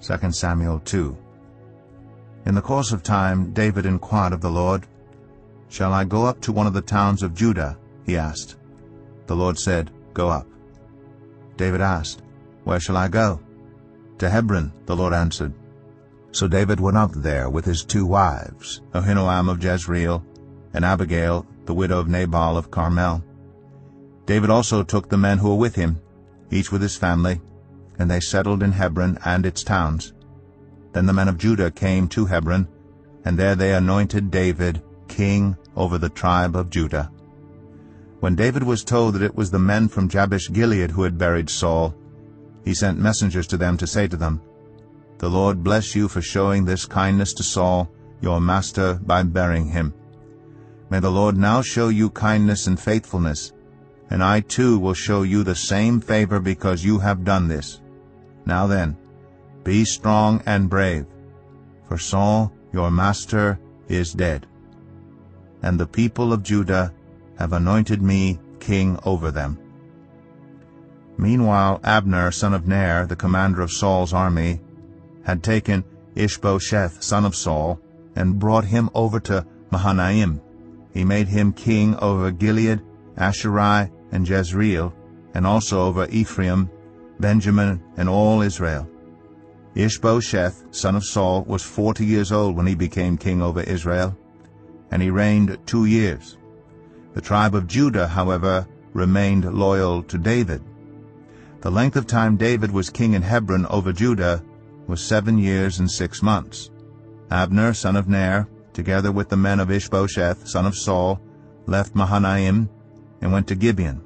2 Samuel 2. In the course of time David inquired of the Lord. "Shall I go up to one of the towns of Judah?" he asked. The Lord said, "Go up." David asked, "Where shall I go?" "To Hebron," the Lord answered. So David went up there with his 2 wives, Ahinoam of Jezreel, and Abigail, the widow of Nabal of Carmel. David also took the men who were with him, each with his family, and they settled in Hebron and its towns. Then the men of Judah came to Hebron, and there they anointed David king over the tribe of Judah. When David was told that it was the men from Jabesh-Gilead who had buried Saul, he sent messengers to them to say to them, "The Lord bless you for showing this kindness to Saul, your master, by burying him. May the Lord now show you kindness and faithfulness, and I too will show you the same favor because you have done this. Now then, be strong and brave, for Saul, your master, is dead. And the people of Judah have anointed me king over them." Meanwhile Abner, son of Ner, the commander of Saul's army, had taken Ishbosheth, son of Saul, and brought him over to Mahanaim. He made him king over Gilead, Asherai, and Jezreel, and also over Ephraim, Benjamin, and all Israel. Ishbosheth, son of Saul, was 40 years old when he became king over Israel, and he reigned 2 years. The tribe of Judah, however, remained loyal to David. The length of time David was king in Hebron over Judah was 7 years and 6 months. Abner, son of Ner, together with the men of Ishbosheth, son of Saul, left Mahanaim and went to Gibeon.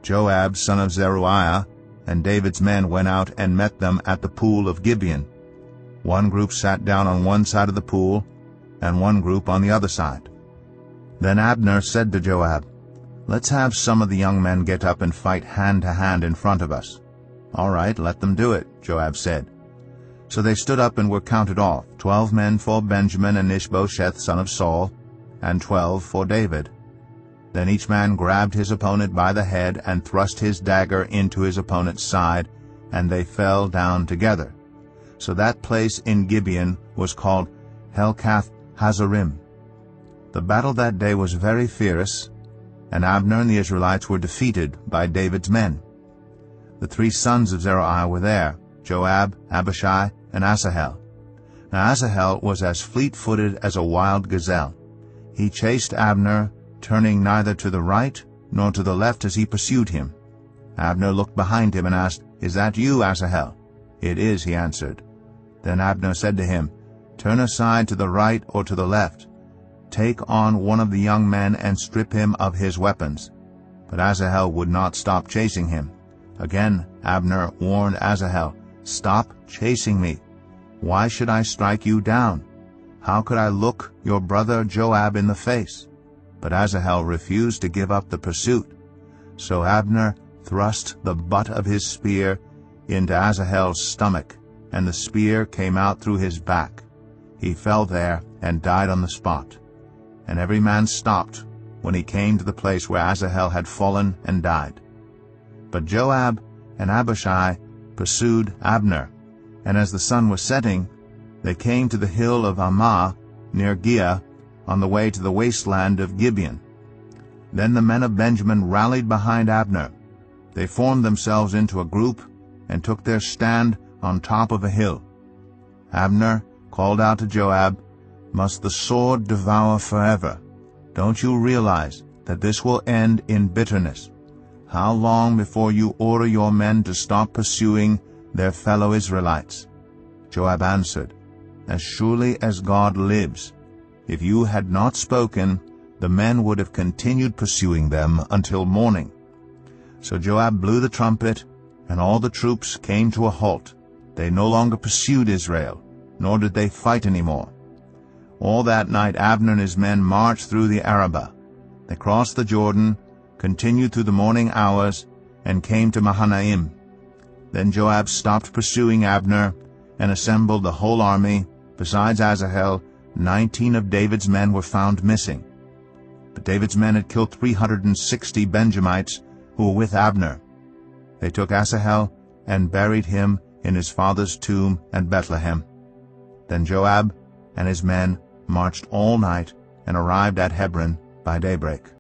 Joab, son of Zeruiah, and David's men went out and met them at the pool of Gibeon. One group sat down on one side of the pool, and one group on the other side. Then Abner said to Joab, "Let's have some of the young men get up and fight hand to hand in front of us." "All right, let them do it," Joab said. So they stood up and were counted off, 12 men for Benjamin and Ishbosheth, son of Saul, and 12 for David. Then each man grabbed his opponent by the head and thrust his dagger into his opponent's side, and they fell down together. So that place in Gibeon was called Helkath Hazarim. The battle that day was very fierce, and Abner and the Israelites were defeated by David's men. The 3 sons of Zeruiah were there, Joab, Abishai, and Asahel. Now Asahel was as fleet-footed as a wild gazelle. He chased Abner, turning neither to the right nor to the left as he pursued him. Abner looked behind him and asked, "Is that you, Asahel?" "It is," he answered. Then Abner said to him, "Turn aside to the right or to the left. Take on one of the young men and strip him of his weapons." But Asahel would not stop chasing him. Again Abner warned Asahel, "Stop chasing me. Why should I strike you down? How could I look your brother Joab in the face?" But Asahel refused to give up the pursuit. So Abner thrust the butt of his spear into Asahel's stomach, and the spear came out through his back. He fell there and died on the spot. And every man stopped when he came to the place where Asahel had fallen and died. But Joab and Abishai pursued Abner, and as the sun was setting, they came to the hill of Ammah near Giah, on the way to the wasteland of Gibeon. Then the men of Benjamin rallied behind Abner. They formed themselves into a group and took their stand on top of a hill. Abner called out to Joab, "Must the sword devour forever? Don't you realize that this will end in bitterness? How long before you order your men to stop pursuing their fellow Israelites?" Joab answered, "As surely as God lives, if you had not spoken, the men would have continued pursuing them until morning." So Joab blew the trumpet, and all the troops came to a halt. They no longer pursued Israel, nor did they fight any more. All that night Abner and his men marched through the Arabah. They crossed the Jordan, continued through the morning hours, and came to Mahanaim. Then Joab stopped pursuing Abner and assembled the whole army. Besides Asahel, 19 of David's men were found missing. But David's men had killed 360 Benjamites who were with Abner. They took Asahel and buried him in his father's tomb at Bethlehem. Then Joab and his men marched all night and arrived at Hebron by daybreak.